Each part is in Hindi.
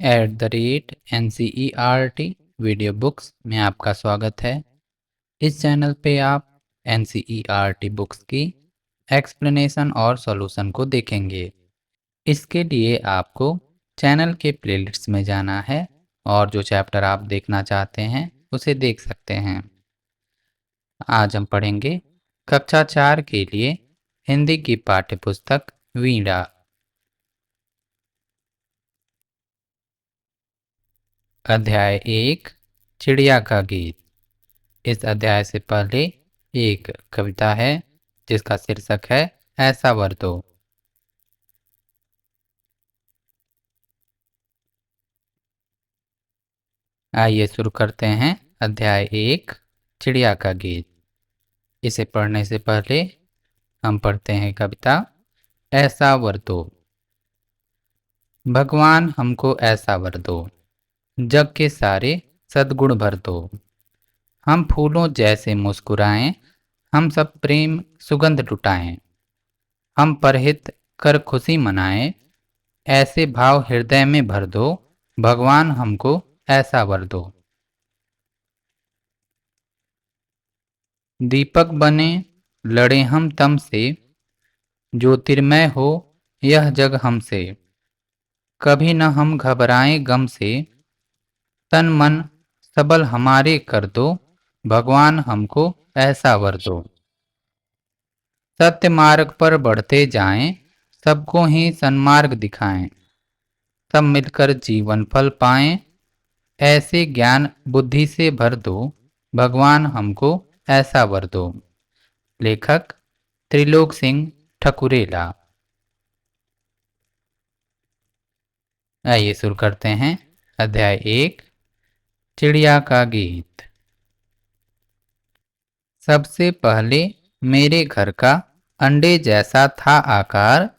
@NCERT वीडियो बुक्स में आपका स्वागत है। इस चैनल पे आप NCERT बुक्स की एक्सप्लेनेशन और सॉल्यूशन को देखेंगे। इसके लिए आपको चैनल के प्लेलिस्ट में जाना है और जो चैप्टर आप देखना चाहते हैं उसे देख सकते हैं। आज हम पढ़ेंगे कक्षा 4 के लिए हिंदी की पाठ्य पुस्तक वीणा। अध्याय 1 चिड़िया का गीत। इस अध्याय से पहले एक कविता है जिसका शीर्षक है ऐसा वर दो। आइए शुरू करते हैं अध्याय 1 चिड़िया का गीत। इसे पढ़ने से पहले हम पढ़ते हैं कविता ऐसा वर दो। भगवान हमको ऐसा वर दो, जग के सारे सद्गुण भर दो। हम फूलों जैसे मुस्कुराएं, हम सब प्रेम सुगंध लुटाएं। हम परहित कर खुशी मनाएं, ऐसे भाव हृदय में भर दो। भगवान हमको ऐसा वर दो। दीपक बने लड़े हम तम से, ज्योतिर्मय हो यह जग हमसे। कभी न हम घबराएं गम से, तन मन सबल हमारे कर दो। भगवान हमको ऐसा वर दो। सत्य मार्ग पर बढ़ते जाएं, सबको ही सन्मार्ग दिखाएं। सब मिलकर जीवन फल पाएं, ऐसे ज्ञान बुद्धि से भर दो। भगवान हमको ऐसा वर दो। लेखक त्रिलोक सिंह ठकुरेला। आइए शुरू करते हैं अध्याय 1 चिड़िया का गीत। सबसे पहले मेरे घर का अंडे जैसा था आकार,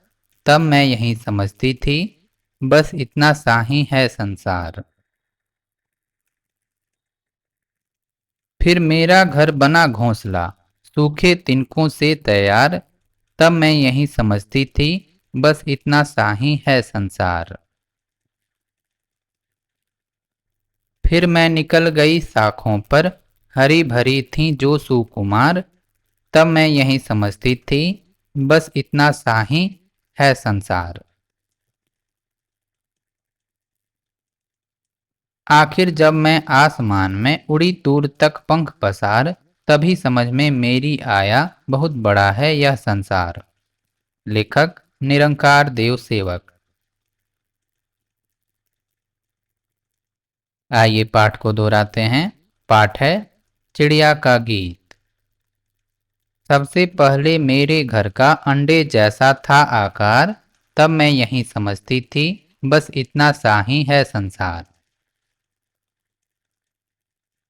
तब मैं यही समझती थी बस इतना सा ही है संसार। फिर मेरा घर बना घोंसला, सूखे तिनकों से तैयार, तब मैं यही समझती थी बस इतना सा ही है संसार। फिर मैं निकल गई शाखों पर, हरी भरी थी जो सुकुमार, तब मैं यही समझती थी बस इतना सा ही है संसार। आखिर जब मैं आसमान में उड़ी दूर तक पंख पसार, तभी समझ में मेरी आया बहुत बड़ा है यह संसार। लेखक निरंकार देव सेवक। आइए पाठ को दोहराते हैं। पाठ है चिड़िया का गीत। सबसे पहले मेरे घर का अंडे जैसा था आकार, तब मैं यही समझती थी बस इतना सा ही है संसार।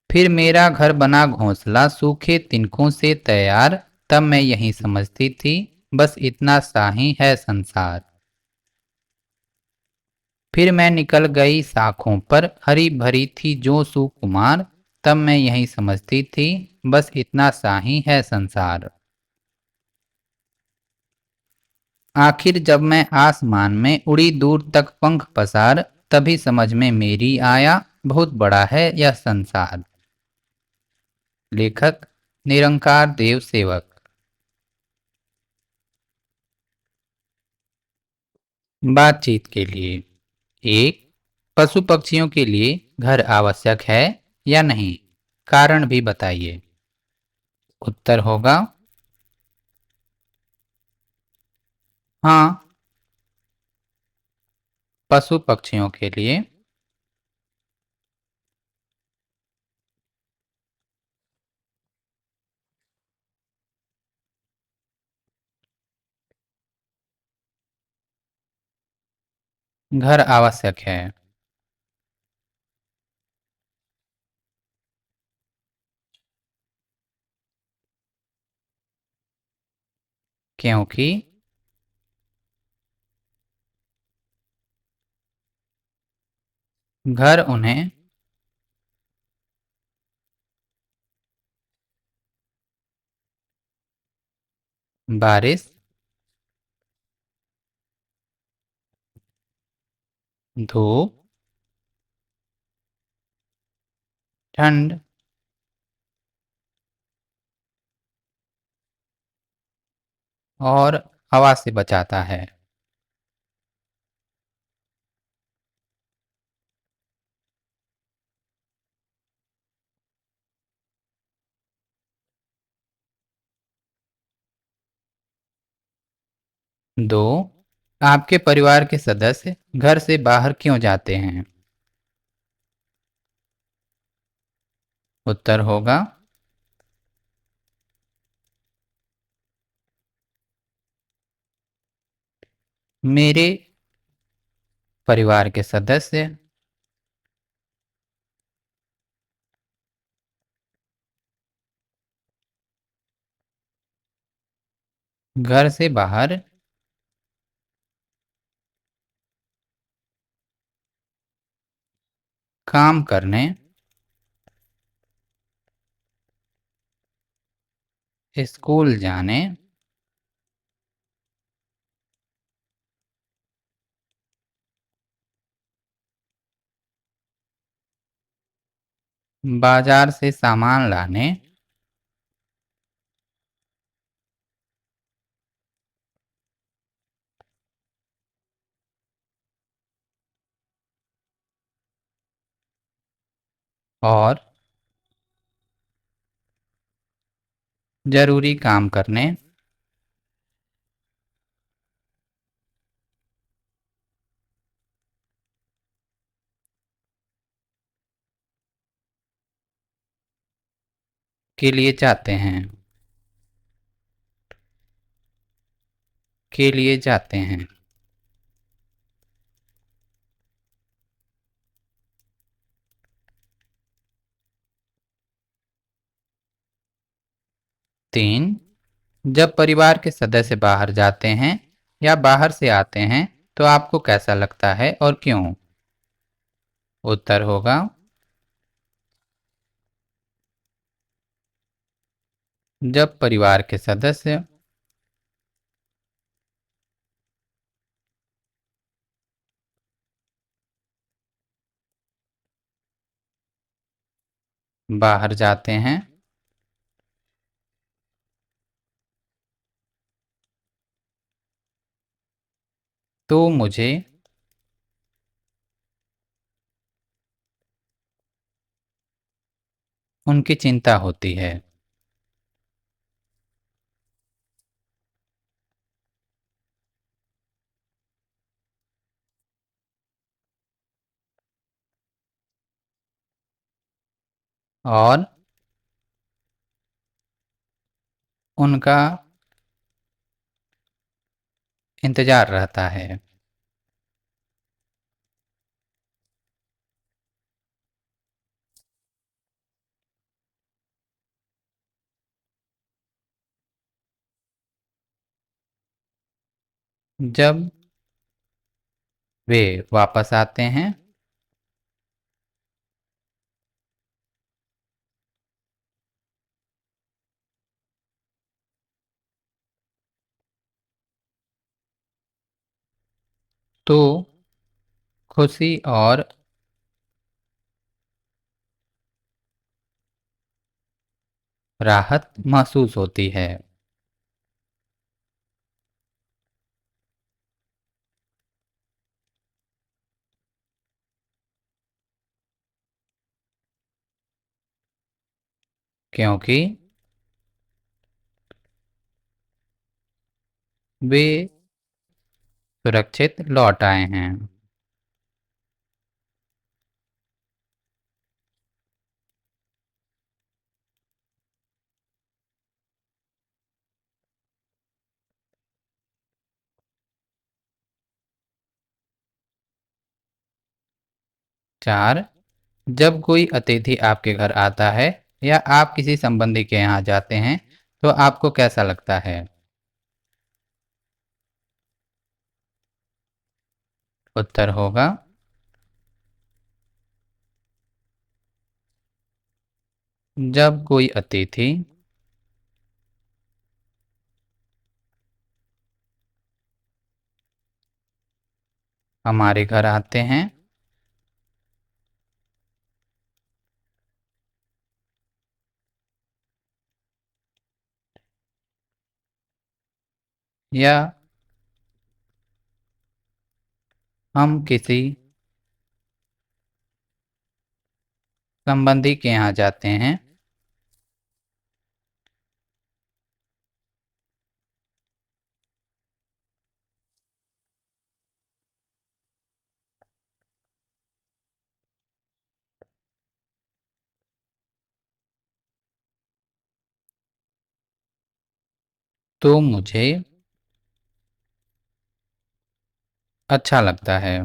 फिर मेरा घर बना घोंसला सूखे तिनकों से तैयार, तब मैं यही समझती थी बस इतना सा ही है संसार। फिर मैं निकल गई शाखों पर, हरी भरी थी जो सुकुमार, तब मैं यही समझती थी बस इतना सा ही है संसार। आखिर जब मैं आसमान में उड़ी दूर तक पंख पसार, तभी समझ में मेरी आया बहुत बड़ा है यह संसार। लेखक निरंकार देव सेवक। बातचीत के लिए। एक, पशु पक्षियों के लिए घर आवश्यक है या नहीं, कारण भी बताइए। उत्तर होगा हाँ, पशु पक्षियों के लिए घर आवश्यक है क्योंकि घर उन्हें बारिश, धूप, ठंड और हवा से बचाता है। 2. आपके परिवार के सदस्य घर से बाहर क्यों जाते हैं? उत्तर होगा मेरे परिवार के सदस्य घर से बाहर काम करने, स्कूल जाने, बाजार से सामान लाने, और जरूरी काम करने के लिए जाते हैं। 3. जब परिवार के सदस्य बाहर जाते हैं या बाहर से आते हैं तो आपको कैसा लगता है और क्यों? उत्तर होगा जब परिवार के सदस्य बाहर जाते हैं तो मुझे उनकी चिंता होती है। और उनका इंतजार रहता है। जब वे वापस आते हैं तो खुशी और राहत महसूस होती है। क्योंकि वे सुरक्षित लौट आए हैं। 4. जब कोई अतिथि आपके घर आता है या आप किसी संबंधी के यहाँ जाते हैं तो आपको कैसा लगता है? उत्तर होगा जब कोई अतिथि हमारे घर आते हैं या हम किसी संबंधी के यहाँ जाते हैं तो मुझे अच्छा लगता है।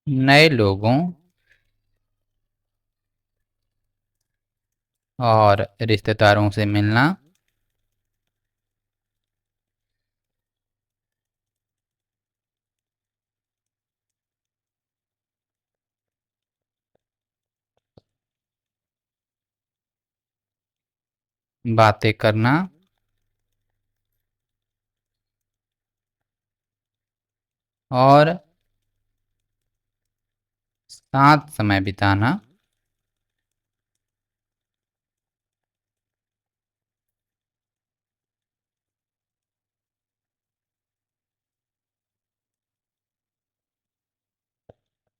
नए लोगों और रिश्तेदारों से मिलना बातें करना और साथ समय बिताना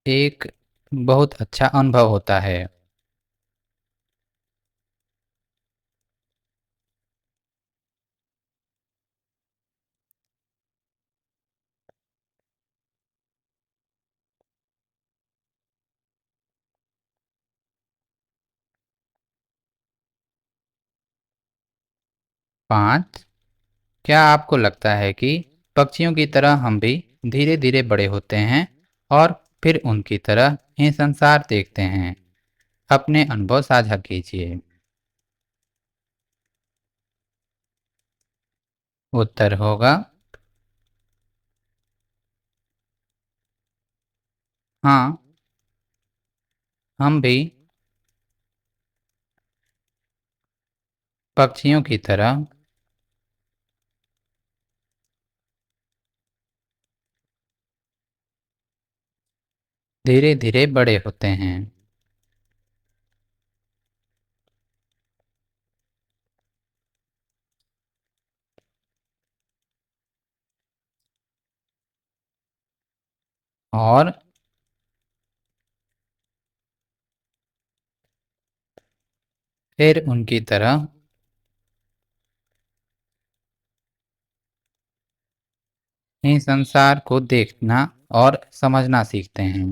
एक बहुत अच्छा अनुभव होता है। 5, क्या आपको लगता है कि पक्षियों की तरह हम भी धीरे-धीरे बड़े होते हैं और फिर उनकी तरह ही संसार देखते हैं? अपने अनुभव साझा कीजिए। उत्तर होगा हाँ, हम भी पक्षियों की तरह धीरे-धीरे बड़े होते हैं। और फिर उनकी तरह ही संसार को देखना और समझना सीखते हैं।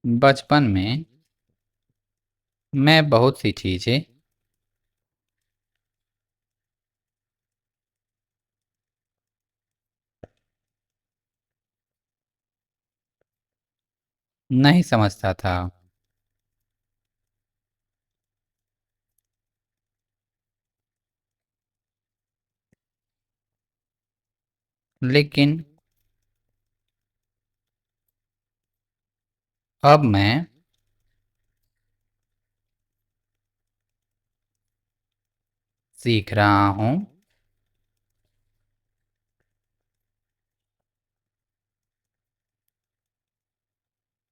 बचपन में मैं बहुत सी चीज़ें नहीं समझता था, लेकिन अब मैं सीख रहा हूँ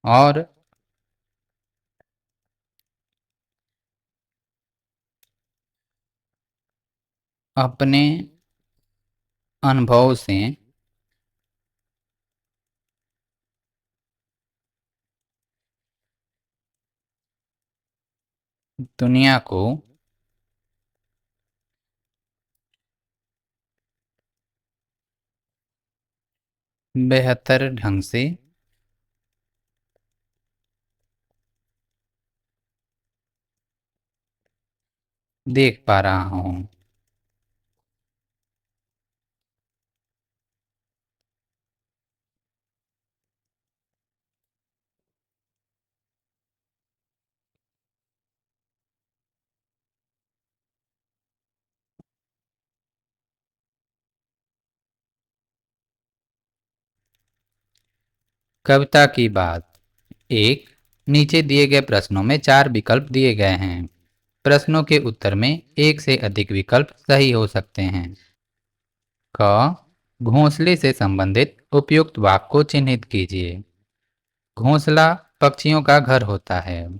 और अपने अनुभव से दुनिया को बेहतर ढंग से देख पा रहा हूँ। कविता की बात। एक, नीचे दिए गए प्रश्नों में 4 विकल्प दिए गए हैं। प्रश्नों के उत्तर में एक से अधिक विकल्प सही हो सकते हैं। क, घोंसले से संबंधित उपयुक्त वाक्य को चिन्हित कीजिए। घोंसला पक्षियों का घर होता है।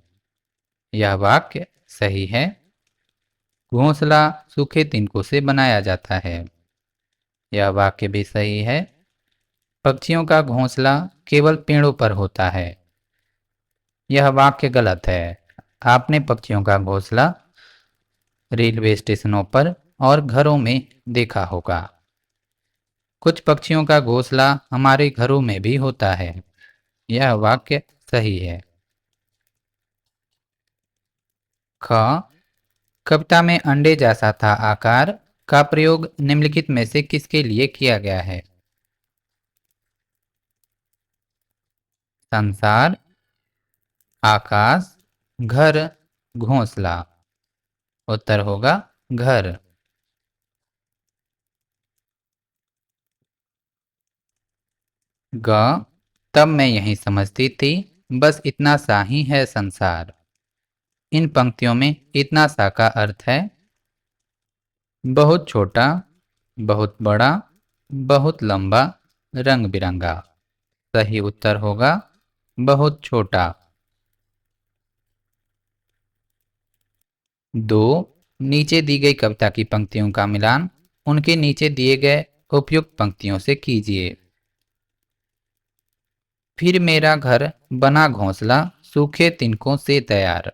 यह वाक्य सही है। घोंसला सूखे तिनकों से बनाया जाता है। यह वाक्य भी सही है। पक्षियों का घोंसला केवल पेड़ों पर होता है। यह वाक्य गलत है। आपने पक्षियों का घोंसला रेलवे स्टेशनों पर और घरों में देखा होगा। कुछ पक्षियों का घोंसला हमारे घरों में भी होता है। यह वाक्य सही है। ख, कविता में अंडे जैसा था आकार का प्रयोग निम्नलिखित में से किसके लिए किया गया है? संसार, आकाश, घर, घोंसला। उत्तर होगा घर। ग, तब मैं यही समझती थी बस इतना सा ही है संसार। इन पंक्तियों में इतना सा का अर्थ है बहुत छोटा, बहुत बड़ा, बहुत लंबा, रंग बिरंगा। सही उत्तर होगा बहुत छोटा। दो, नीचे दी गई कविता की पंक्तियों का मिलान उनके नीचे दिए गए उपयुक्त पंक्तियों से कीजिए। फिर मेरा घर बना घोंसला सूखे तिनकों से तैयार।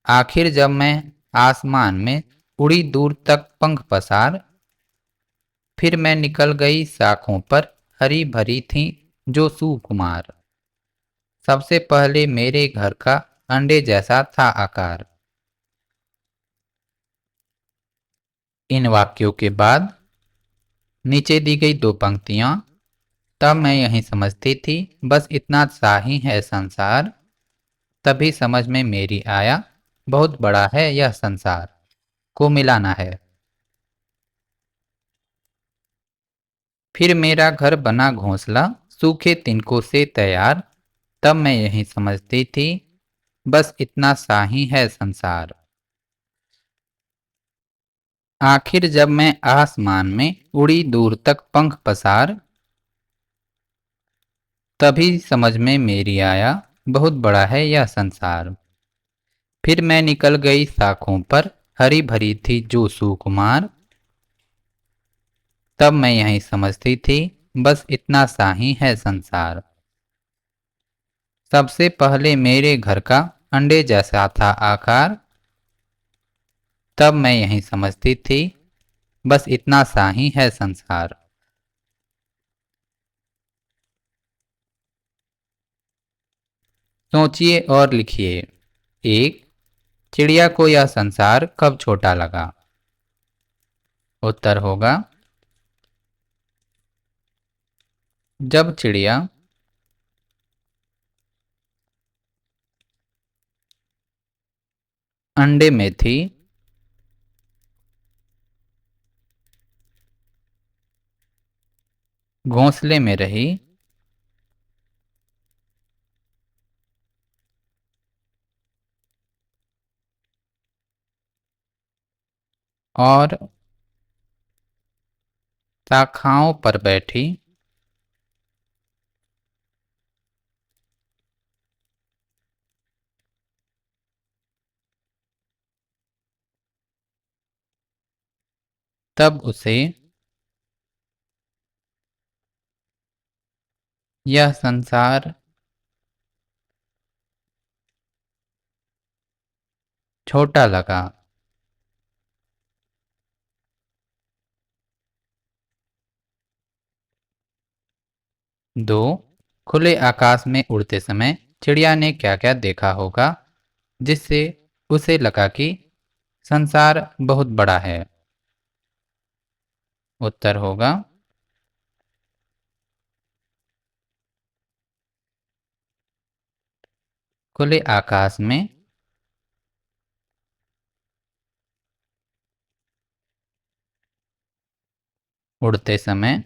आखिर जब मैं आसमान में उड़ी दूर तक पंख पसार। फिर मैं निकल गई शाखों पर हरी भरी थी जो सुकुमार। सबसे पहले मेरे घर का अंडे जैसा था आकार। इन वाक्यों के बाद नीचे दी गई दो पंक्तियां। तब मैं यही समझती थी बस इतना सा ही है संसार। तभी समझ में मेरी आया बहुत बड़ा है यह संसार को मिलाना है। फिर मेरा घर बना घोंसला सूखे तिनकों से तैयार। तब मैं यही समझती थी बस इतना सा ही है संसार। आखिर जब मैं आसमान में उड़ी दूर तक पंख पसार। तभी समझ में मेरी आया बहुत बड़ा है यह संसार। फिर मैं निकल गई शाखों पर हरी भरी थी जो सुकुमार। तब मैं यही समझती थी बस इतना सा ही है संसार। सबसे पहले मेरे घर का अंडे जैसा था आकार। तब मैं यही समझती थी बस इतना सा ही है संसार। सोचिए और लिखिए। एक, चिड़िया को यह संसार कब छोटा लगा? उत्तर होगा जब चिड़िया अंडे में थी घोंसले में रही और शाखाओं पर बैठी। तब उसे यह संसार छोटा लगा। दो, खुले आकाश में उड़ते समय चिड़िया ने क्या क्या देखा होगा जिससे उसे लगा कि संसार बहुत बड़ा है? उत्तर होगा खुले आकाश में उड़ते समय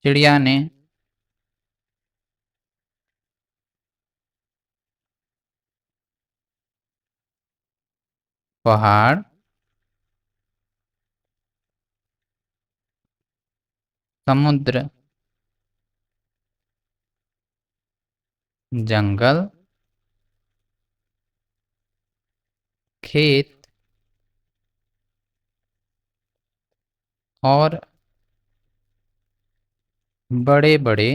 चिड़िया ने पहाड़, समुद्र, जंगल, खेत और बड़े बड़े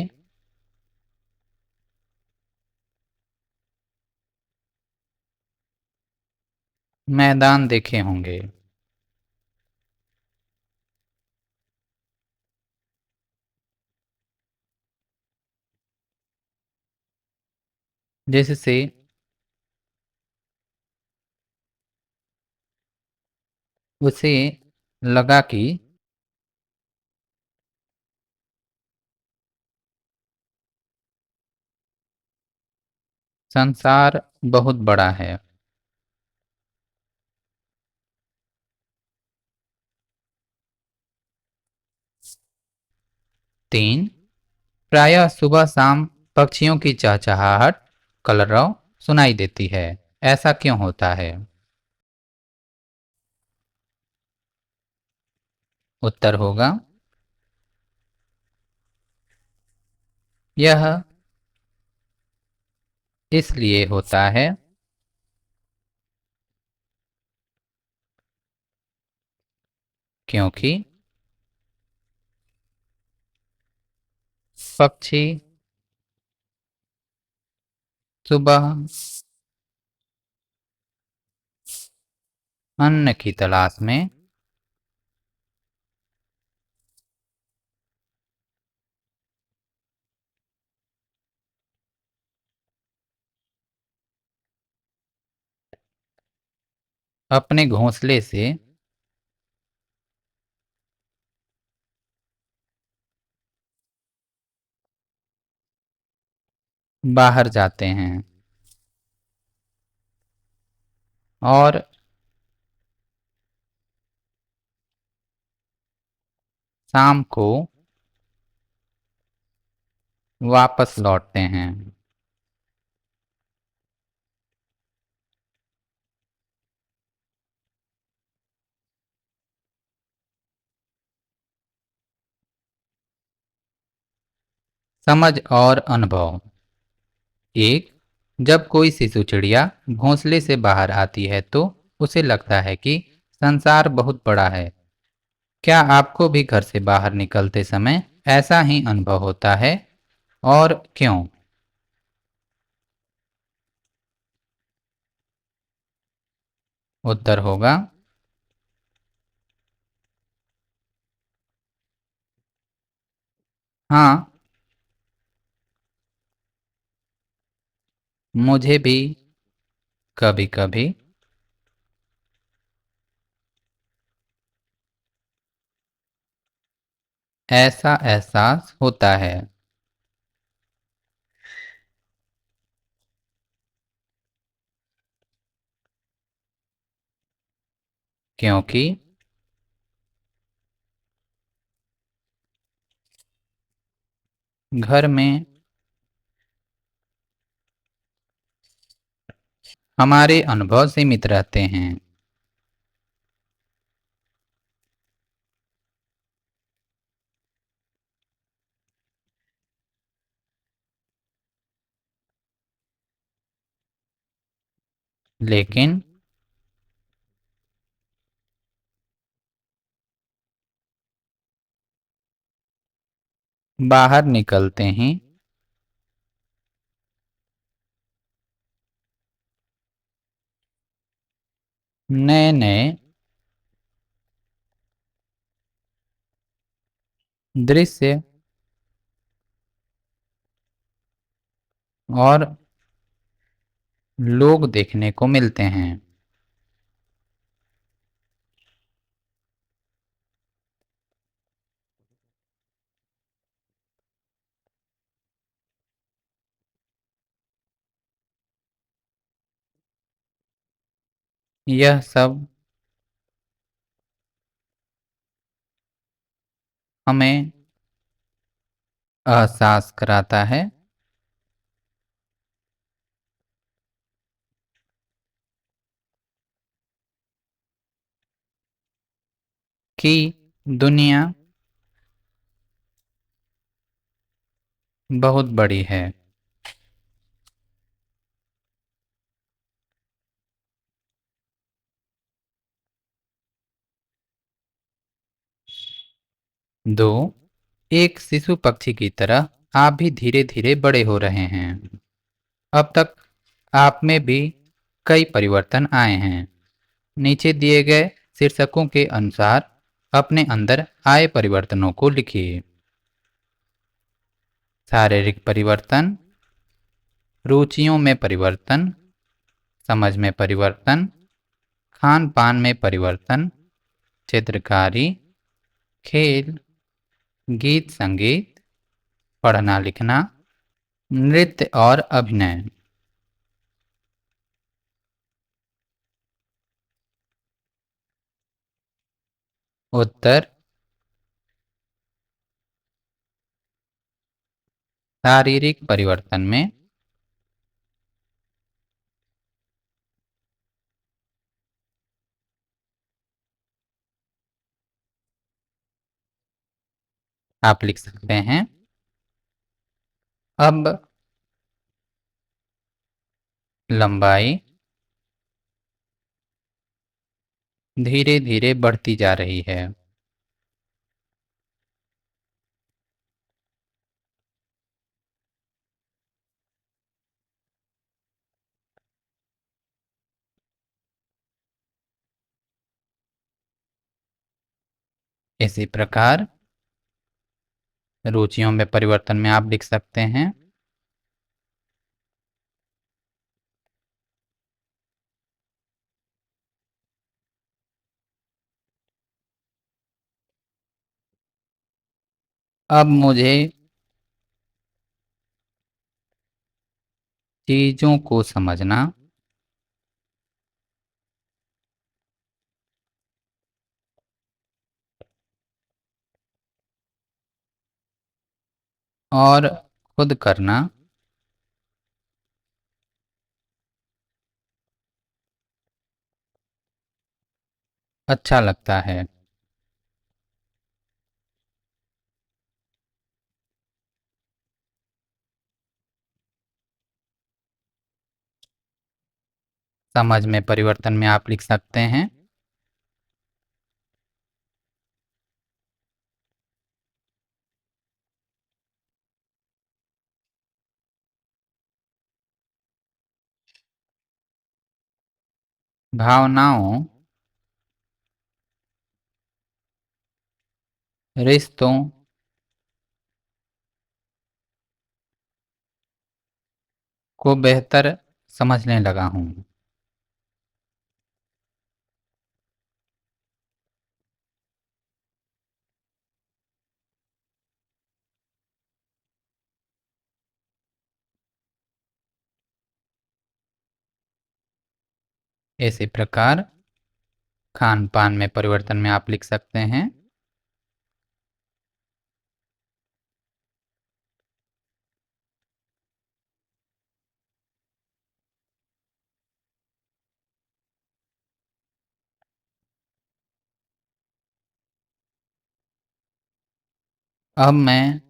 मैदान देखे होंगे। जिससे उसे लगा कि संसार बहुत बड़ा है। 3. प्रायः सुबह शाम पक्षियों की चहचहाहट, कलरव सुनाई देती है। ऐसा क्यों होता है? उत्तर होगा, यह इसलिए होता है क्योंकि पक्षी सुबह अन्न की तलाश में अपने घोंसले से बाहर जाते हैं और शाम को वापस लौटते हैं। समझ और अनुभव। 1. जब कोई शिशु चिड़िया घोंसले से बाहर आती है तो उसे लगता है कि संसार बहुत बड़ा है। क्या आपको भी घर से बाहर निकलते समय ऐसा ही अनुभव होता है और क्यों? उत्तर होगा, हाँ, मुझे भी कभी कभी ऐसा एहसास होता है क्योंकि घर में हमारे अनुभव सीमित रहते हैं। लेकिन बाहर निकलते ही नए नए दृश्य और लोग देखने को मिलते हैं। यह सब हमें एहसास कराता है कि दुनिया बहुत बड़ी है। 2. एक शिशु पक्षी की तरह आप भी धीरे धीरे बड़े हो रहे हैं। अब तक आप में भी कई परिवर्तन आए हैं। नीचे दिए गए शीर्षकों के अनुसार अपने अंदर आए परिवर्तनों को लिखिए। शारीरिक परिवर्तन, रुचियों में परिवर्तन, समझ में परिवर्तन, खान पान में परिवर्तन, चित्रकारी, खेल, गीत संगीत, पढ़ना लिखना, नृत्य और अभिनय। उत्तर: शारीरिक परिवर्तन में आप लिख सकते हैं, अब लंबाई धीरे धीरे बढ़ती जा रही है। इसी प्रकार रुचियों में परिवर्तन में आप लिख सकते हैं, अब मुझे चीजों को समझना और खुद करना अच्छा लगता है। समझ में परिवर्तन में आप लिख सकते हैं, भावनाओं, रिश्तों को बेहतर समझने लगा हूँ। इसी प्रकार खान पान में परिवर्तन में आप लिख सकते हैं, अब मैं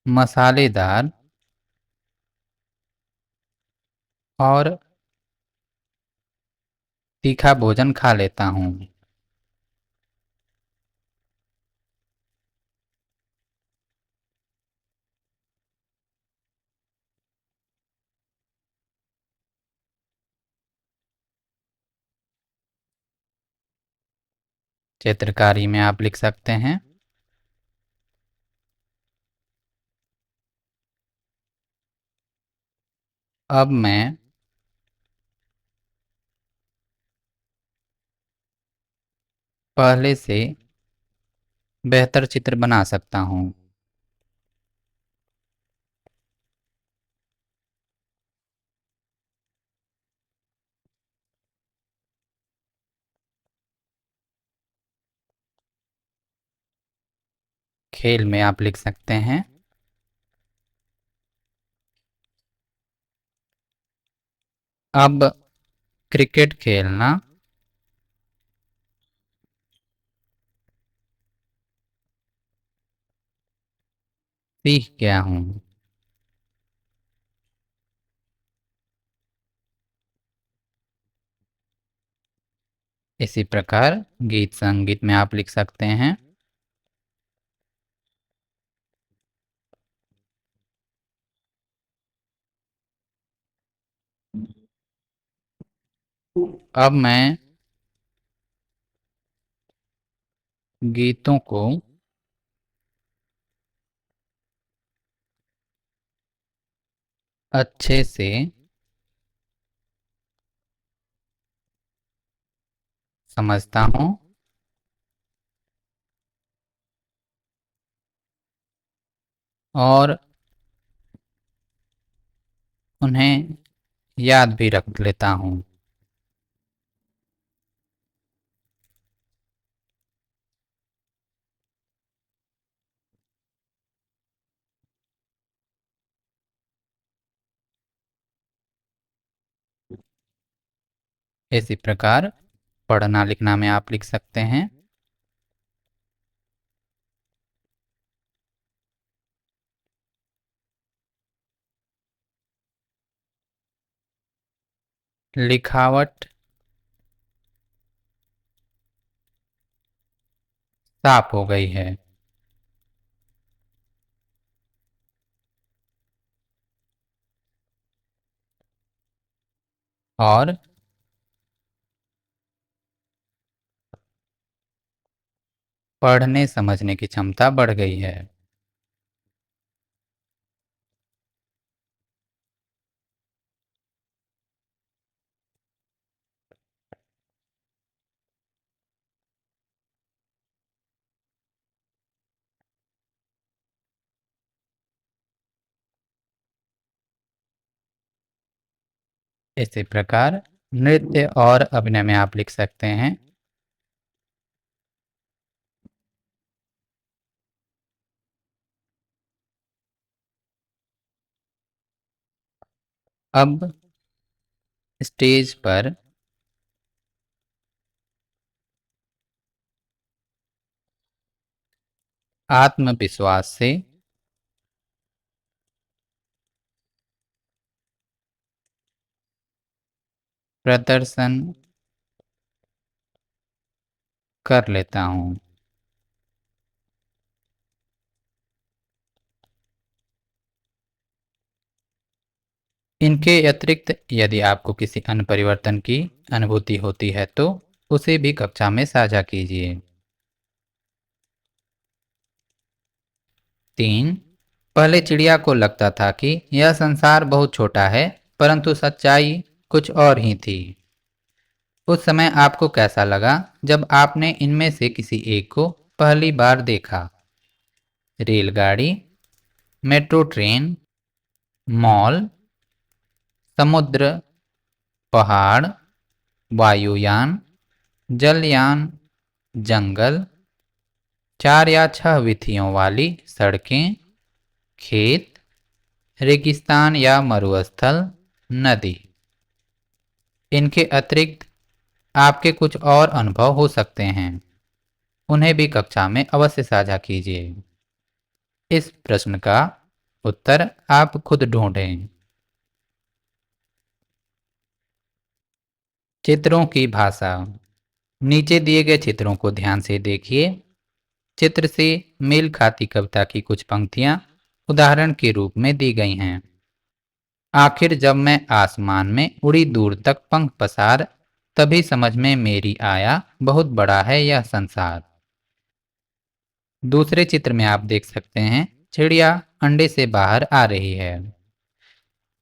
मसालेदार और तीखा भोजन खा लेता हूँ। चित्रकारी में आप लिख सकते हैं, अब मैं पहले से बेहतर चित्र बना सकता हूँ। खेल में आप लिख सकते हैं अब क्रिकेट खेलना सीख गया हूँ। इसी प्रकार गीत संगीत में आप लिख सकते हैं अब मैं गीतों को अच्छे से समझता हूँ और उन्हें याद भी रख लेता हूँ। इसी प्रकार पढ़ना लिखना में आप लिख सकते हैं लिखावट साफ हो गई है। और पढ़ने समझने की क्षमता बढ़ गई है। इसी प्रकार नृत्य और अभिनय में आप लिख सकते हैं अब स्टेज पर आत्मविश्वास से प्रदर्शन कर लेता हूँ। इनके अतिरिक्त यदि आपको किसी अन्य परिवर्तन की अनुभूति होती है तो उसे भी कक्षा में साझा कीजिए। 3 पहले चिड़िया को लगता था कि यह संसार बहुत छोटा है, परंतु सच्चाई कुछ और ही थी। उस समय आपको कैसा लगा जब आपने इनमें से किसी एक को पहली बार देखा? रेलगाड़ी, मेट्रो ट्रेन, मॉल, समुद्र, पहाड़, वायुयान, जलयान, जंगल, 4 या 6 विथियों वाली सड़कें, खेत, रेगिस्तान या मरुस्थल, नदी। इनके अतिरिक्त आपके कुछ और अनुभव हो सकते हैं, उन्हें भी कक्षा में अवश्य साझा कीजिए। इस प्रश्न का उत्तर आप खुद ढूंढें। चित्रों की भाषा। नीचे दिए गए चित्रों को ध्यान से देखिए। चित्र से मेल खाती कविता की कुछ पंक्तियां उदाहरण के रूप में दी गई हैं। आखिर जब मैं आसमान में उड़ी दूर तक पंख पसार, तभी समझ में मेरी आया बहुत बड़ा है यह संसार। दूसरे चित्र में आप देख सकते हैं चिड़िया अंडे से बाहर आ रही है।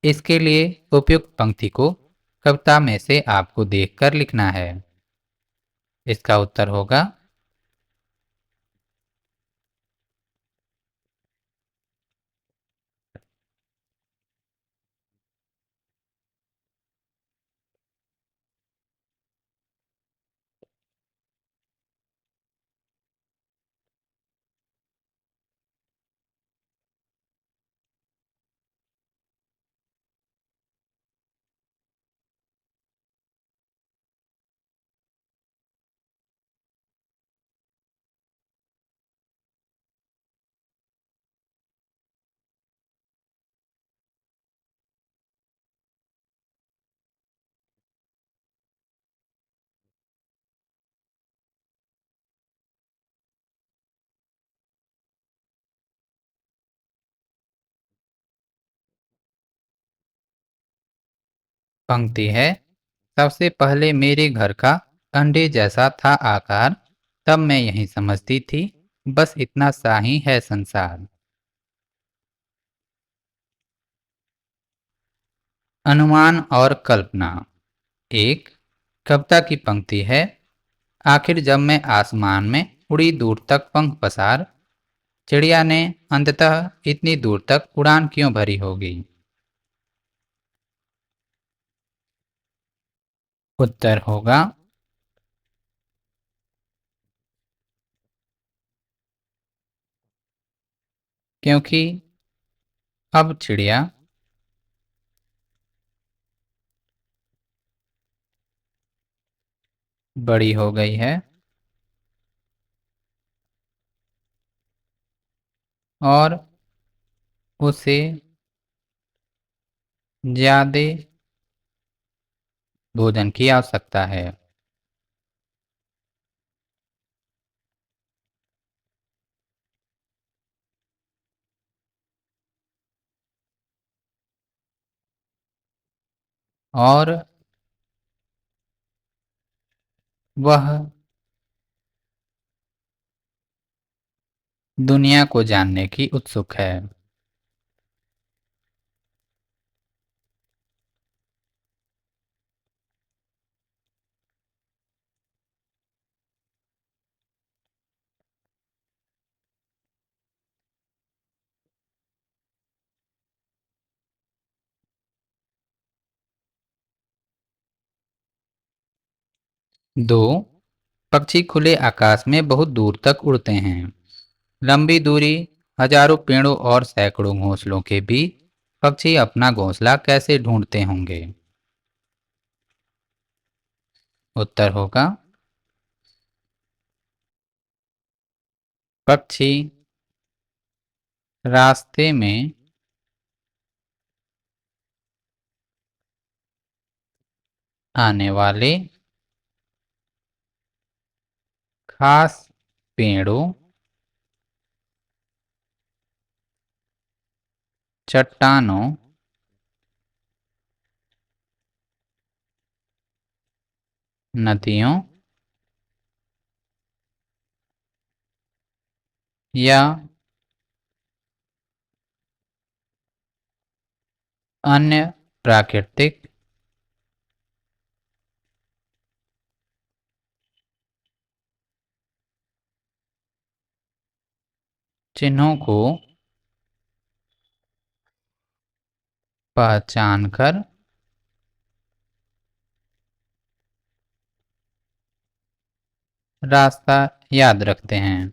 इसके लिए उपयुक्त पंक्ति को कविता में से आपको देखकर लिखना है। इसका उत्तर होगा पंक्ति है, सबसे पहले मेरे घर का अंडे जैसा था आकार, तब मैं यही समझती थी, बस इतना सा ही है संसार। अनुमान और कल्पना। एक, कविता की पंक्ति है, आखिर जब मैं आसमान में उड़ी दूर तक पंख पसार, चिड़िया ने अंततः इतनी दूर तक उड़ान क्यों भरी होगी। उत्तर होगा, क्योंकि अब चिड़िया बड़ी हो गई है और उसे ज्यादा भोजन की आवश्यकता है। और वह दुनिया को जानने की उत्सुक है। दो, पक्षी खुले आकाश में बहुत दूर तक उड़ते हैं। लंबी दूरी, हजारों पेड़ों और सैकड़ों घोंसलों के बीच पक्षी अपना घोंसला कैसे ढूंढते होंगे। उत्तर होगा, पक्षी रास्ते में आने वाले खास पेड़ों, चट्टानों, नदियों या अन्य प्राकृतिक चिन्हों को पहचान कर रास्ता याद रखते हैं।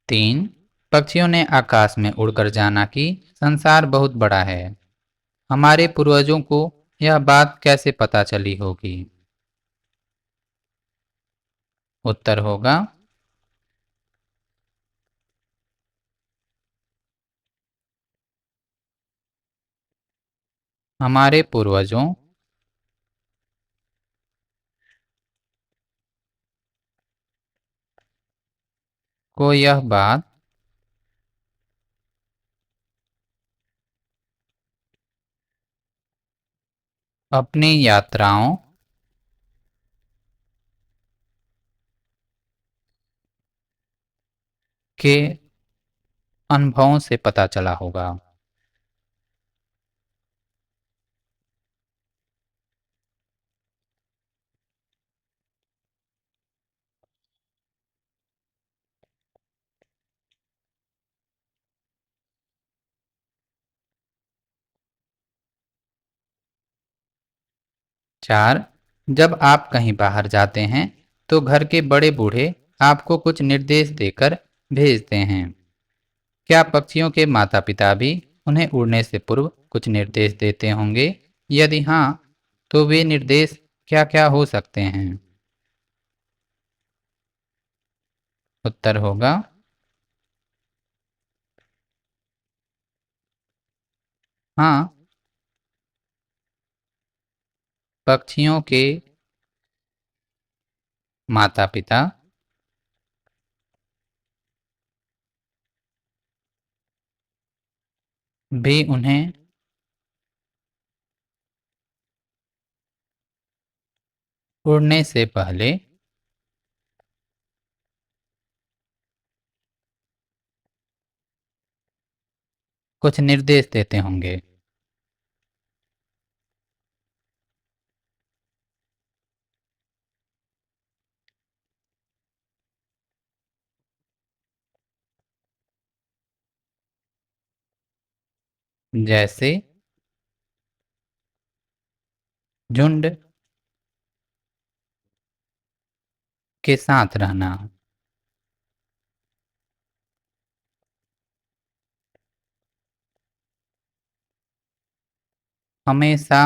3, पक्षियों ने आकाश में उड़कर जाना कि संसार बहुत बड़ा है। हमारे पूर्वजों को यह बात कैसे पता चली होगी। उत्तर होगा, हमारे पूर्वजों को यह बात अपनी यात्राओं के अनुभवों से पता चला होगा। 4, जब आप कहीं बाहर जाते हैं तो घर के बड़े बूढ़े आपको कुछ निर्देश देकर भेजते हैं। क्या पक्षियों के माता पिता भी उन्हें उड़ने से पूर्व कुछ निर्देश देते होंगे? यदि हाँ, तो वे निर्देश क्या क्या हो सकते हैं? उत्तर होगा, हाँ, पक्षियों के माता पिता, भी उन्हें उड़ने से पहले कुछ निर्देश देते होंगे। जैसे झुंड के साथ रहना, हमेशा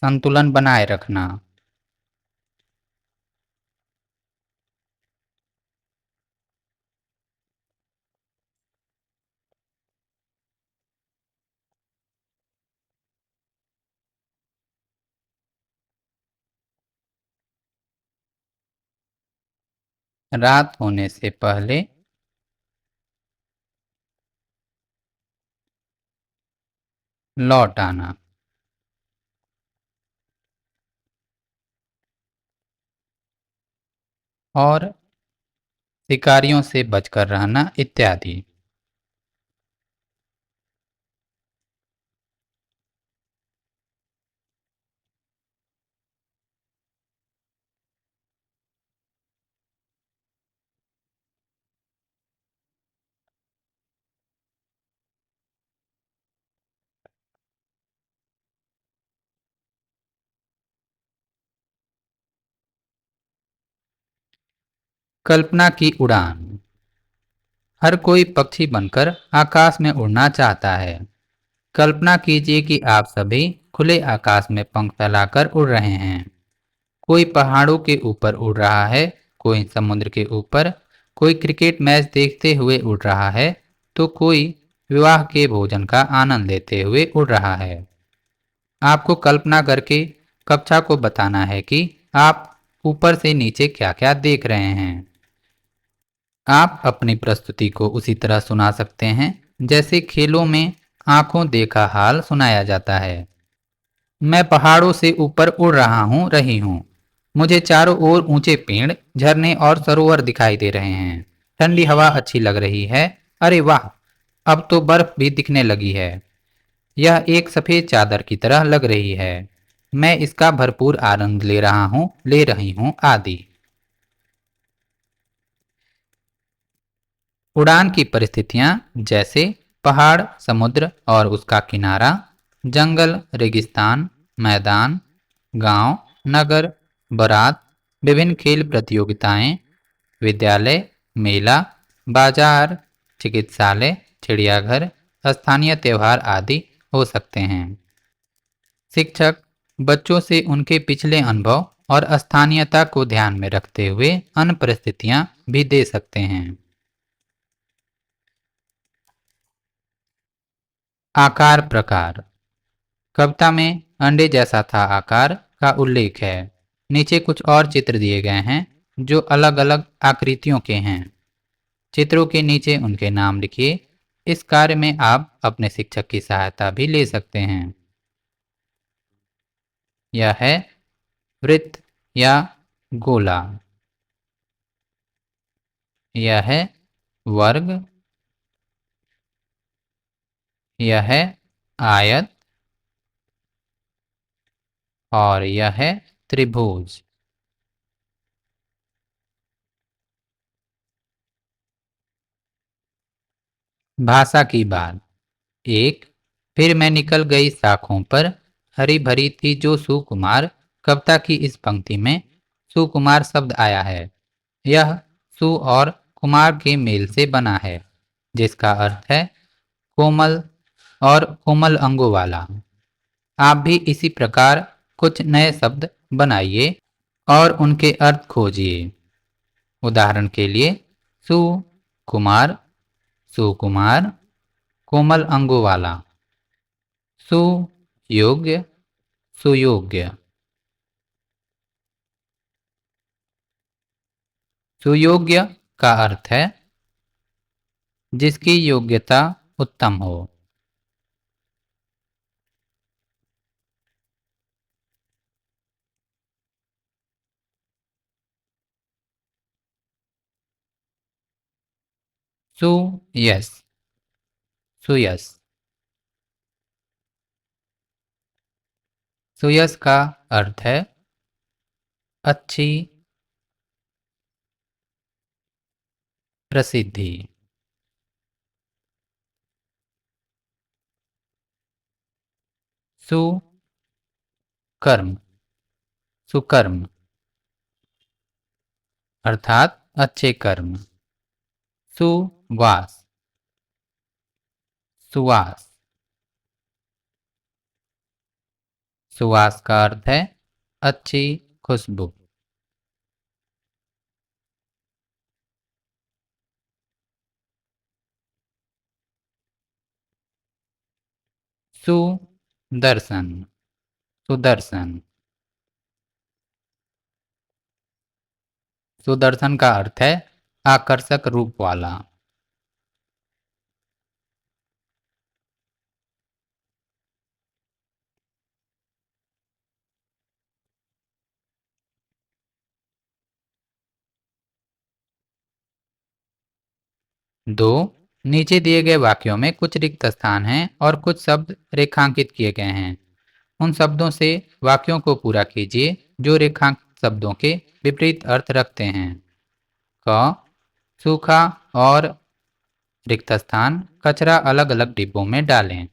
संतुलन बनाए रखना, रात होने से पहले लौट आना और शिकारियों से बचकर रहना इत्यादि। कल्पना की उड़ान। हर कोई पक्षी बनकर आकाश में उड़ना चाहता है। कल्पना कीजिए कि आप सभी खुले आकाश में पंख फैलाकर उड़ रहे हैं। कोई पहाड़ों के ऊपर उड़ रहा है, कोई समुद्र के ऊपर, कोई क्रिकेट मैच देखते हुए उड़ रहा है, तो कोई विवाह के भोजन का आनंद लेते हुए उड़ रहा है। आपको कल्पना करके कक्षा को बताना है कि आप ऊपर से नीचे क्या क्या देख रहे हैं। आप अपनी प्रस्तुति को उसी तरह सुना सकते हैं जैसे खेलों में आंखों देखा हाल सुनाया जाता है। मैं पहाड़ों से ऊपर उड़ रहा हूँ रही हूँ। मुझे चारों ओर ऊंचे पेड़, झरने और सरोवर दिखाई दे रहे हैं। ठंडी हवा अच्छी लग रही है। अरे वाह, अब तो बर्फ भी दिखने लगी है। यह एक सफेद चादर की तरह लग रही है। मैं इसका भरपूर आनंद ले रहा हूँ, ले रही हूँ आदि। उड़ान की परिस्थितियां जैसे पहाड़, समुद्र और उसका किनारा, जंगल, रेगिस्तान, मैदान, गांव, नगर, बारात, विभिन्न खेल प्रतियोगिताएं, विद्यालय, मेला, बाजार, चिकित्सालय, चिड़ियाघर, स्थानीय त्योहार आदि हो सकते हैं। शिक्षक बच्चों से उनके पिछले अनुभव और स्थानीयता को ध्यान में रखते हुए अन्य परिस्थितियां भी दे सकते हैं। आकार प्रकार। कविता में अंडे जैसा था आकार का उल्लेख है। नीचे कुछ और चित्र दिए गए हैं जो अलग अलग आकृतियों के हैं। चित्रों के नीचे उनके नाम लिखिए। इस कार्य में आप अपने शिक्षक की सहायता भी ले सकते हैं। यह है वृत्त या गोला। यह है वर्ग। यह है आयत। और यह है त्रिभुज। भाषा की बात। एक, फिर मैं निकल गई शाखों पर, हरी भरी थी जो सुकुमार। कविता की इस पंक्ति में सुकुमार शब्द आया है। यह सु और कुमार के मेल से बना है, जिसका अर्थ है कोमल और कोमल अंगों वाला। आप भी इसी प्रकार कुछ नए शब्द बनाइए और उनके अर्थ खोजिए। उदाहरण के लिए सु कुमार, सुकुमार, कोमल अंगों वाला, सुयोग्य, सुयोग्य। सुयोग्य का अर्थ है जिसकी योग्यता उत्तम हो। सुयश, सुयश। सुयश का अर्थ है अच्छी प्रसिद्धि। सुकर्म, सुकर्म अर्थात अच्छे कर्म। सुवास, सुवास। सुवास का अर्थ है अच्छी खुशबू। सुदर्शन, सुदर्शन। सुदर्शन का अर्थ है आकर्षक रूप वाला। दो, नीचे दिए गए वाक्यों में कुछ रिक्त स्थान हैं और कुछ शब्द रेखांकित किए गए हैं। उन शब्दों से वाक्यों को पूरा कीजिए जो रेखांकित शब्दों के विपरीत अर्थ रखते हैं। क, सूखा और रिक्त स्थान कचरा अलग अलग डिब्बों में डालें।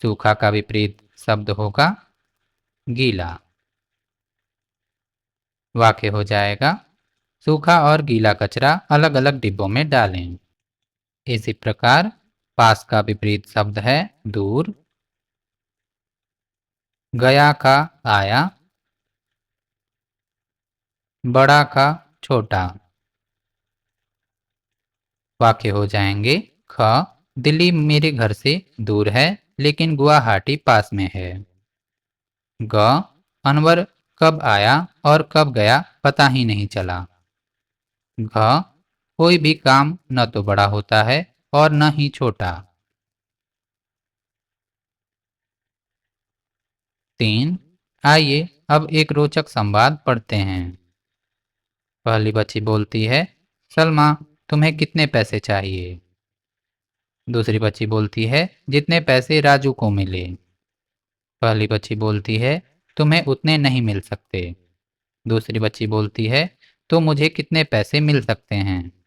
सूखा का विपरीत शब्द होगा गीला। वाक्य हो जाएगा सूखा और गीला कचरा अलग अलग डिब्बों में डालें। इसी प्रकार पास का विपरीत शब्द है दूर। गया का आया, बड़ा का छोटा। वाक्य हो जाएंगे ख, दिल्ली मेरे घर से दूर है लेकिन गुवाहाटी पास में है। ग, अनवर कब आया और कब गया पता ही नहीं चला। घ, कोई भी काम न तो बड़ा होता है और न ही छोटा। 3, आइए अब एक रोचक संवाद पढ़ते हैं। पहली बच्ची बोलती है, सलमा तुम्हें कितने पैसे चाहिए? दूसरी बच्ची बोलती है, जितने पैसे राजू को मिले। पहली बच्ची बोलती है, तुम्हें उतने नहीं मिल सकते। दूसरी बच्ची बोलती है, तो मुझे कितने पैसे मिल सकते हैं?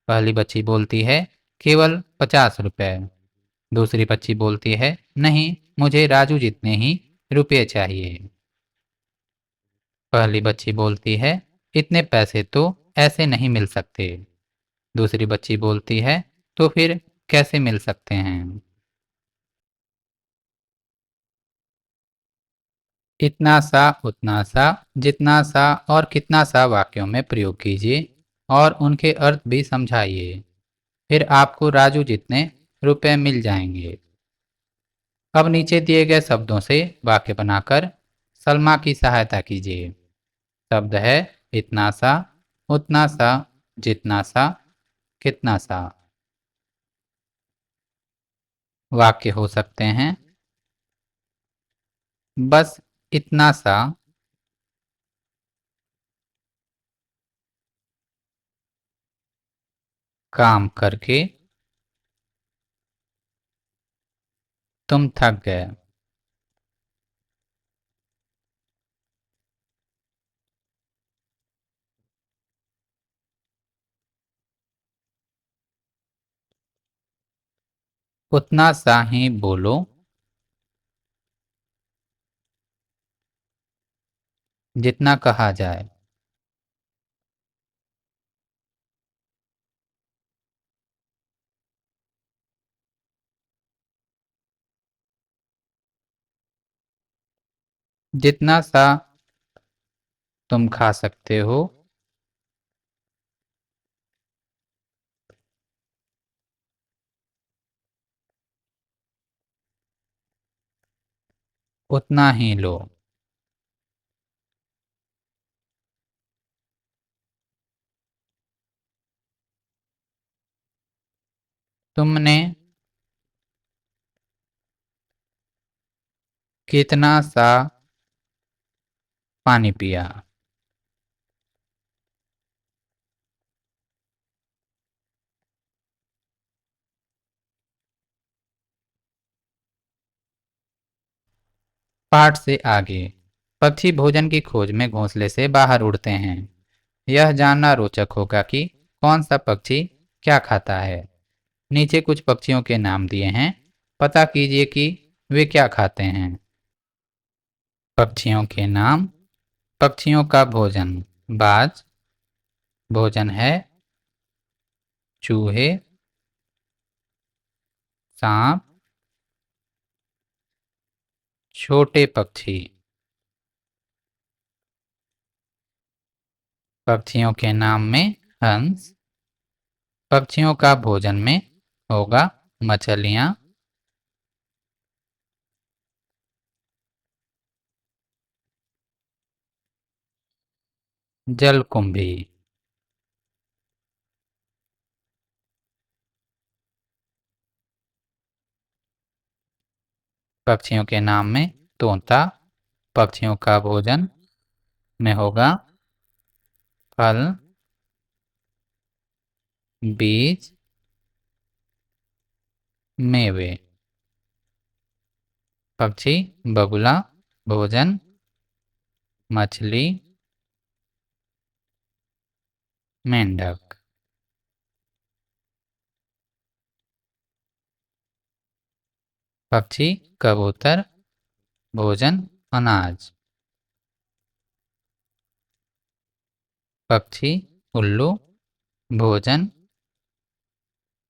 पहली बच्ची बोलती है, केवल 50 रुपए। दूसरी बच्ची बोलती है, नहीं, मुझे राजू जितने ही रुपये चाहिए। पहली बच्ची बोलती है, इतने पैसे तो ऐसे नहीं मिल सकते। दूसरी बच्ची बोलती है, तो फिर कैसे मिल सकते हैं? इतना सा, उतना सा, जितना सा और कितना सा वाक्यों में प्रयोग कीजिए और उनके अर्थ भी समझाइए। फिर आपको राजू जितने रुपए मिल जाएंगे। अब नीचे दिए गए शब्दों से वाक्य बनाकर सलमा की सहायता कीजिए। शब्द है इतना सा, उतना सा, जितना सा, कितना सा। वाक्य हो सकते हैं बस इतना सा, काम करके तुम थक गए। उतना सा ही बोलो, जितना कहा जाए। जितना सा तुम खा सकते हो, उतना ही लो। तुमने कितना सा पानी पिया? पाठ से आगे। पक्षी भोजन की खोज में घोंसले से बाहर उड़ते हैं। यह जानना रोचक होगा कि कौन सा पक्षी क्या खाता है। नीचे कुछ पक्षियों के नाम दिए हैं। पता कीजिए कि वे क्या खाते हैं। पक्षियों के नाम। पक्षियों का भोजन। बाज भोजन है चूहे, सांप, छोटे पक्षी। पक्षियों के नाम में हंस। पक्षियों का भोजन में होगा मछलियाँ, जलकुंभी। पक्षियों के नाम में तोता। पक्षियों का भोजन में होगा फल, बीज, मेवे। पक्षी बगुला भोजन मछली, मेंढक। पक्षी कबूतर भोजन अनाज। पक्षी उल्लू भोजन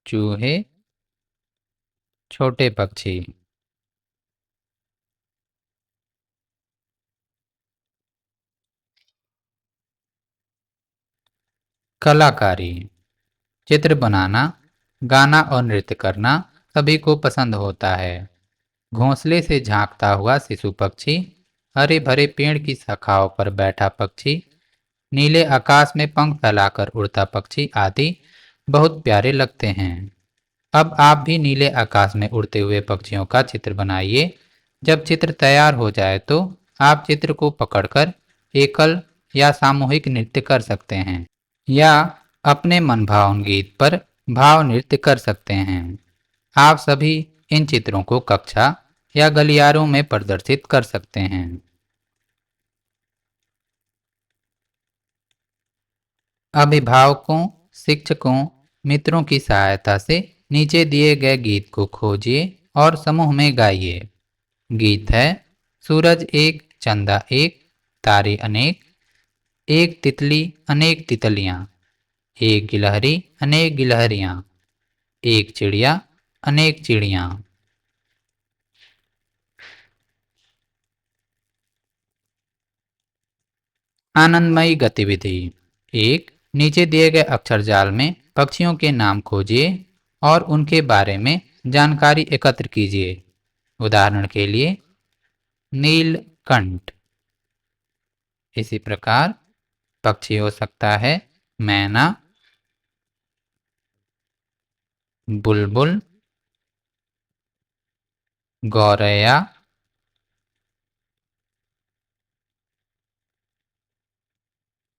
चूहे, छोटे पक्षी। कलाकारी। चित्र बनाना, गाना और नृत्य करना सभी को पसंद होता है। घोंसले से झांकता हुआ शिशु पक्षी, हरे भरे पेड़ की शाखाओं पर बैठा पक्षी, नीले आकाश में पंख फैलाकर उड़ता पक्षी आदि बहुत प्यारे लगते हैं। अब आप भी नीले आकाश में उड़ते हुए पक्षियों का चित्र बनाइए। जब चित्र तैयार हो जाए तो आप चित्र को पकड़कर एकल या सामूहिक नृत्य कर सकते हैं या अपने मनभावन गीत पर भाव नृत्य कर सकते हैं। आप सभी इन चित्रों को कक्षा या गलियारों में प्रदर्शित कर सकते हैं। अभिभावकों, शिक्षकों, मित्रों की सहायता से नीचे दिए गए गीत को खोजिए और समूह में गाइए। गीत है सूरज एक, चंदा एक, तारे अनेक, एक तितली अनेक तितलियां, एक गिलहरी अनेक गिलहरियां, एक चिड़िया अनेक चिड़ियां। आनंदमयी गतिविधि। एक, नीचे दिए गए अक्षर जाल में पक्षियों के नाम खोजिए और उनके बारे में जानकारी एकत्र कीजिए। उदाहरण के लिए नीलकंठ। इसी प्रकार पक्षी हो सकता है मैना, बुलबुल, गौरैया,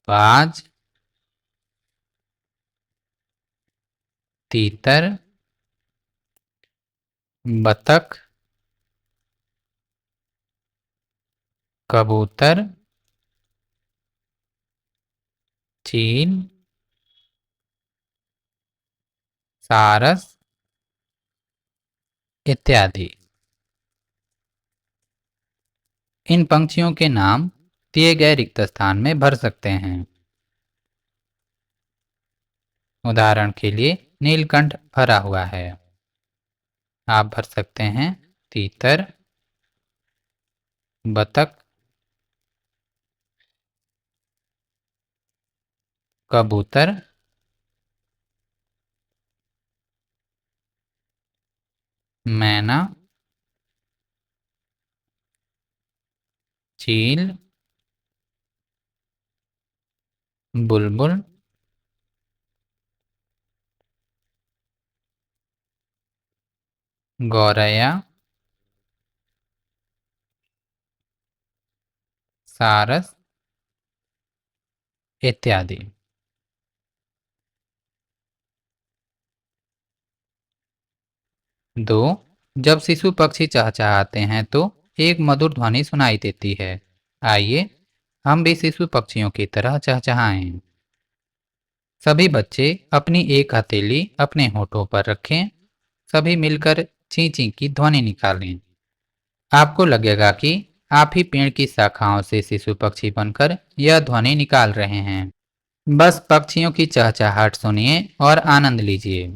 बाज, तीतर, बतख, कबूतर, चील, सारस इत्यादि। इन पंक्षियों के नाम दिए गए रिक्त स्थान में भर सकते हैं। उदाहरण के लिए नीलकंठ भरा हुआ है। आप भर सकते हैं तीतर, बतख, कबूतर, मैना, चील, बुलबुल, गौरैया, सारस इत्यादि। 2. जब शिशु पक्षी चहचहाते हैं तो एक मधुर ध्वनि सुनाई देती है। आइए हम भी शिशु पक्षियों की तरह चहचहाएं। सभी बच्चे अपनी एक हथेली अपने होठों पर रखें। सभी मिलकर ची ची की ध्वनि निकालें। आपको लगेगा कि आप ही पेड़ की शाखाओं से शिशु पक्षी बनकर यह ध्वनि निकाल रहे हैं। बस पक्षियों की चहचहाहट सुनिए और आनंद लीजिए।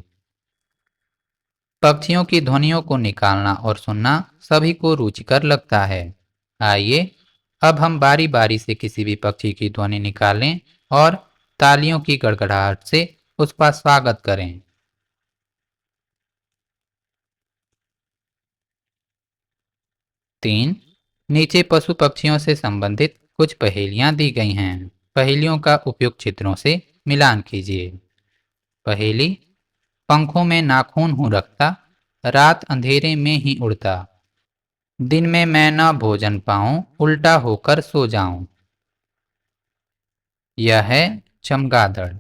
पक्षियों की ध्वनियों को निकालना और सुनना सभी को रुचिकर लगता है। आइए अब हम बारी बारी से किसी भी पक्षी की ध्वनि निकालें और तालियों की गड़गड़ाहट से उसका स्वागत करें। 3. नीचे पशु पक्षियों से संबंधित कुछ पहेलियां दी गई हैं। पहेलियों का उपयुक्त चित्रों से मिलान कीजिए। पहेली: पंखों में नाखून हूँ रखता, रात अंधेरे में ही उड़ता, दिन में मैं न भोजन पाऊं, उल्टा होकर सो जाऊं। यह है चमगादड़।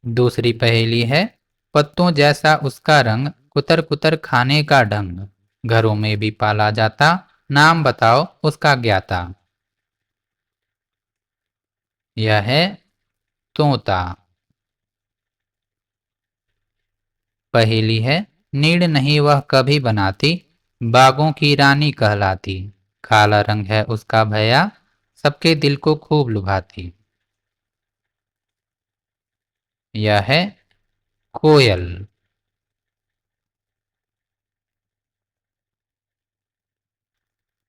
दूसरी पहेली है: पत्तों जैसा उसका रंग, कुतर कुतर खाने का ढंग, घरों में भी पाला जाता, नाम बताओ उसका ज्ञाता। यह है तोता। पहेली है: नीड़ नहीं वह कभी बनाती, बागों की रानी कहलाती, काला रंग है उसका भया, सबके दिल को खूब लुभाती। यह है कोयल।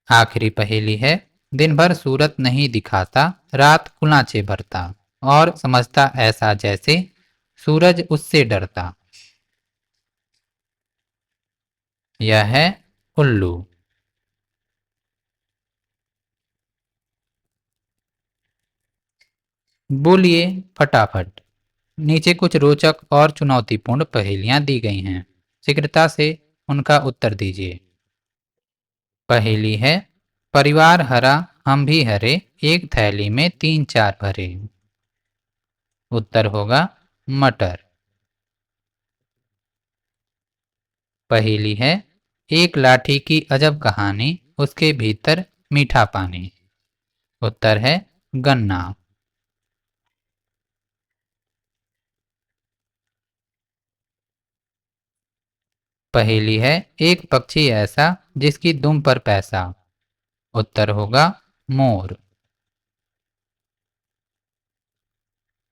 आखिरी पहेली है: दिन भर सूरत नहीं दिखाता, रात कुलाचे भरता, और समझता ऐसा जैसे सूरज उससे डरता। यह है उल्लू। बोलिए फटाफट। नीचे कुछ रोचक और चुनौतीपूर्ण पहेलियां दी गई हैं। शीघ्रता से उनका उत्तर दीजिए। पहेली है: परिवार हरा हम भी हरे, एक थैली में तीन चार भरे। उत्तर होगा मटर। पहेली है: एक लाठी की अजब कहानी, उसके भीतर मीठा पानी। उत्तर है गन्ना। पहेली है: एक पक्षी ऐसा जिसकी दुम पर पैसा। उत्तर होगा मोर।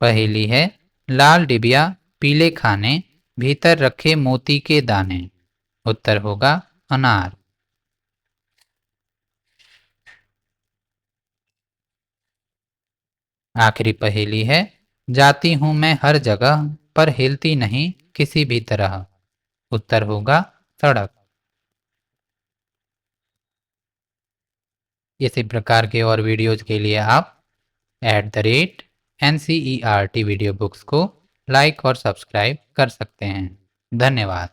पहेली है: लाल डिबिया पीले खाने, भीतर रखे मोती के दाने। उत्तर होगा अनार। आखिरी पहेली है: जाती हूं मैं हर जगह, पर हिलती नहीं किसी भी तरह। उत्तर होगा सड़क। इसी प्रकार के और वीडियोज के लिए आप @NCERT वीडियो बुक्स को लाइक और सब्सक्राइब कर सकते हैं। धन्यवाद।